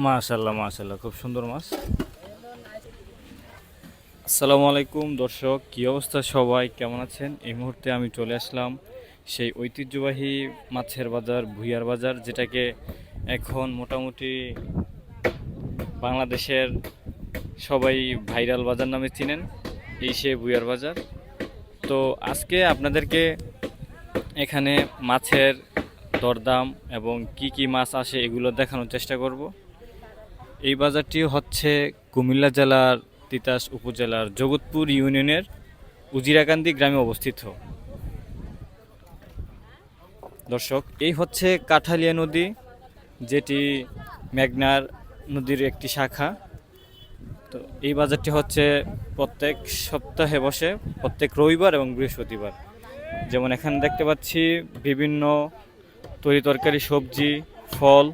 মাশাআল্লাহ মাশাআল্লাহ, খুব সুন্দর মাছ। আসসালামু আলাইকুম দর্শক, কি অবস্থা সবাই, কেমন আছেন? এই মুহূর্তে আমি চলে আসলাম সেই ঐতিহ্যবাহী মাছের বাজার ভুইয়ার বাজার, যেটাকে এখন মোটামুটি বাংলাদেশের সবাই ভাইরাল বাজার নামে চিনেন। এই সে ভুইয়ার বাজার। তো আজকে আপনাদেরকে এখানে মাছের দরদাম এবং কি কি মাছ আসে এগুলো দেখানোর চেষ্টা করব। এই বাজারটি হচ্ছে কুমিল্লা জেলার তিতাস উপজেলার জগৎপুর ইউনিয়নের উজিরাকান্দি গ্রামে অবস্থিত। দর্শক, এই হচ্ছে কাঠালিয়া নদী, যেটি মেঘনার নদীর একটি শাখা। তো এই বাজারটি হচ্ছে প্রত্যেক সপ্তাহে বসে, প্রত্যেক রবিবার এবং বৃহস্পতিবার। যেমন এখানে দেখতে পাচ্ছি বিভিন্ন তরি তরকারি, সবজি, ফল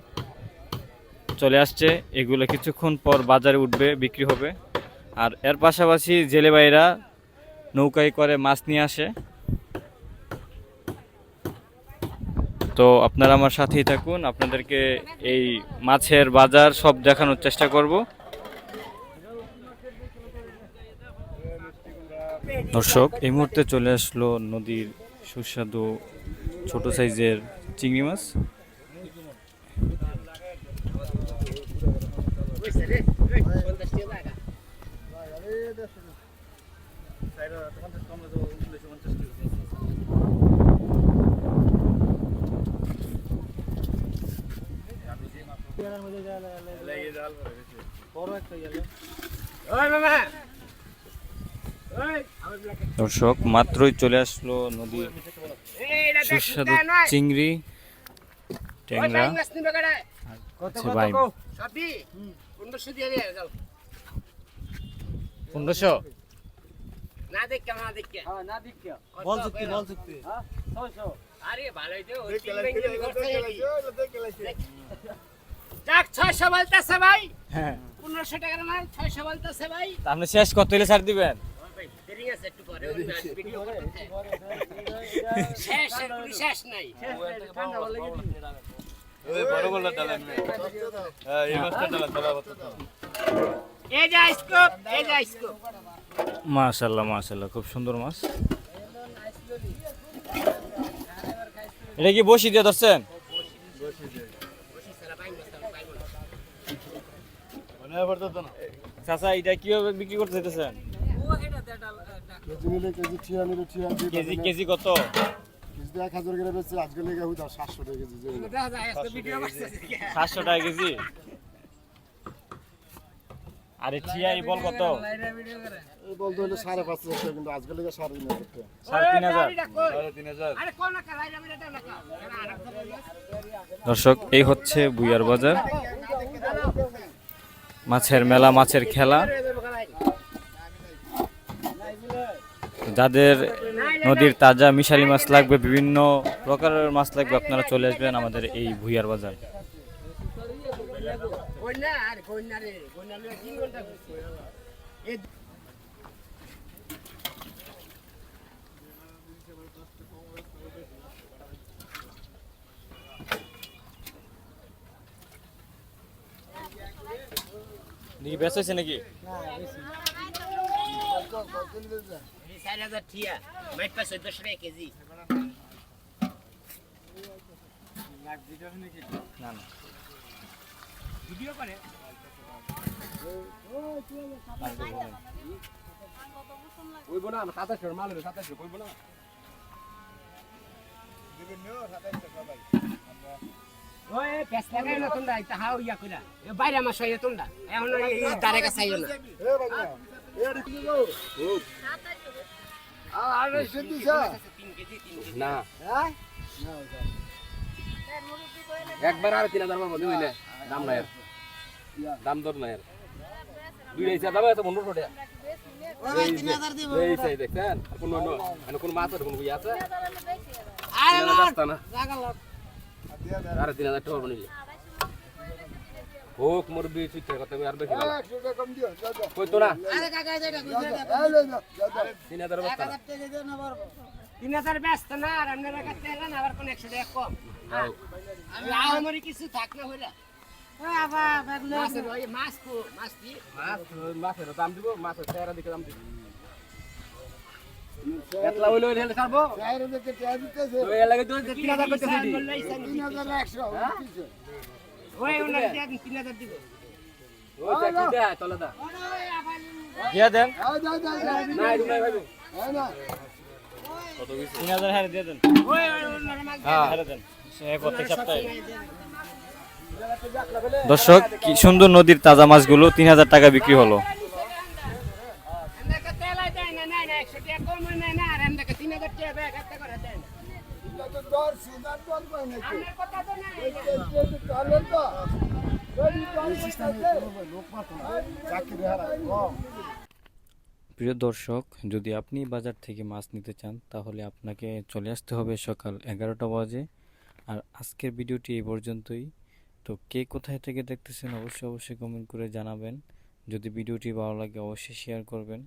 চলে আসছে। এগুলো কিছুক্ষণ পর বাজারে উঠবে, বিক্রি হবে। আর এর পাশাপাশি জেলে ভাইরা নৌকায় করে মাছ নিয়ে আসে। তো আপনারা আমার সাথেই থাকুন, আপনাদেরকে এই মাছের বাজার সব দেখানোর চেষ্টা করব। দর্শক, এই মুহূর্তে চলে আসলো নদীর সুস্বাদু ছোট সাইজের চিংড়ি মাছ। দর্শক, মাত্রই চলে আসলো নদীর সুস্বাদু চিংড়ি, ট্যাংরা। আচ্ছা ভাই, 1500 না দেখকে না দেখকে হ্যাঁ না দেখকে বল চুক্তি হ্যাঁ 600 আরে ভালোই তো ওই যাক 600 বলতেছে ভাই। হ্যাঁ 1500 টাকার মাল 600 বলতেছে ভাই। আপনি শেষ কত হইলে ছাড় দিবেন? ভাই দেরি আছে, একটু পরে ভিডিও করতে শেষ নাই ঠান্ডা বলে গেছি ওই বড় বড় ডালেন হ্যাঁ এই মাছটা ডালা এই যে স্কোপ মাশাআল্লাহ মাশাআল্লাহ, খুব সুন্দর মাছ। এটা কি বসি দিয়ে ধরছেন? চাচা, এটা কিভাবে বিক্রি করতে চাইতেছেন? কেজি কেজি কত? 700 টাকা কেজি। আরে ঠিয়া এই বল কত? এই বল তো হলো 550 টাকা, কিন্তু আজকে লেগে 3.5 টাকা। 3.5 দর্শক, এই হচ্ছে ভুইয়ার বাজার, মাছের মেলা, মাছের খেলা। যাদের নদীর তাজা মিশালি মাছ লাগবে, বিভিন্ন প্রকারের মাছ লাগবে, আপনারা চলে আসবেন আমাদের এই ভুইয়ার বাজার। দেখি বেশ হয়েছে নাকি? 4000 ঠিয়া মাইট পাস 1400 টাকা কেজি। না না, ভিডিও করে কইবো না 27 মাল 27 কইবো না দিবেন নিও 27 টাকা ভাই। আমরা ওই পেছ লাগাই না তোমরা এটা হাও ইয়া কইরা এ বাইরে মাস হইয়া তোমরা এখন এই দারে কাছে আইও না। এ বাবা এ দেখি গো আর সিদ্দিসা 3 কেজি না হ্যাঁ একবার আর 3000 মধ্যে হইলে দাম নাই, দাম দর নাই। দুইটা ইচ্ছা দাম আছে 1500 টাকা। ওই 3000 দিব এই চাই দেখেন কোন মাছ আর কোন ইয়া আছে আরে না জাগাল আর 3000 টাকা বনিলে হোক মোর বি চিত্র কথা আর বেশি 100 টাকা কম দিও কই তো না। আরে কাকা এটা কইছে 3000 বস্তা 3000 ব্যস্ত না আর আপনারা কাছে না আবার কোন 100 টাকা কম আমার কিছু থাক না হইরা মাছ কি মাছের দাম দিব, মাছের চেহারা দেখে দাম দিব। এতলা হইলো হেলে ছাড়বো। ওই লাগে তো 3000 করতেছি দি। 3100 ওই ওনার 3000 দিব ওই কি দে চলে দা। দিয়া দেন না এরকম নাই ভাই। 3000 হারে দিয়ে দেন। ওই ওনার মাছ হ্যাঁ হারে দেন প্রত্যেক সপ্তাহে। দর্শক কি সুন্দর নদীর তাজা মাছগুলো 3000 টাকা বিক্রি হলো। এন্দাকে তেলাই দেয় না না 100 টাকা কম না না আর এন্দাকে 3000 টাকা ব্যাগ একটা করে দেন আমার কথা তো না প্রিয় দর্শক, যদি আপনি বাজার থেকে মাছ নিতে চান তাহলে আপনাকে চলে আসতে হবে সকাল 11টা বাজে। আর আজকের ভিডিওটি এই পর্যন্তই। তো কে কোথায় থেকে দেখতেছেন অবশ্যই কমেন্ট করে জানাবেন। যদি ভিডিওটি ভালো লাগে অবশ্যই শেয়ার করবেন।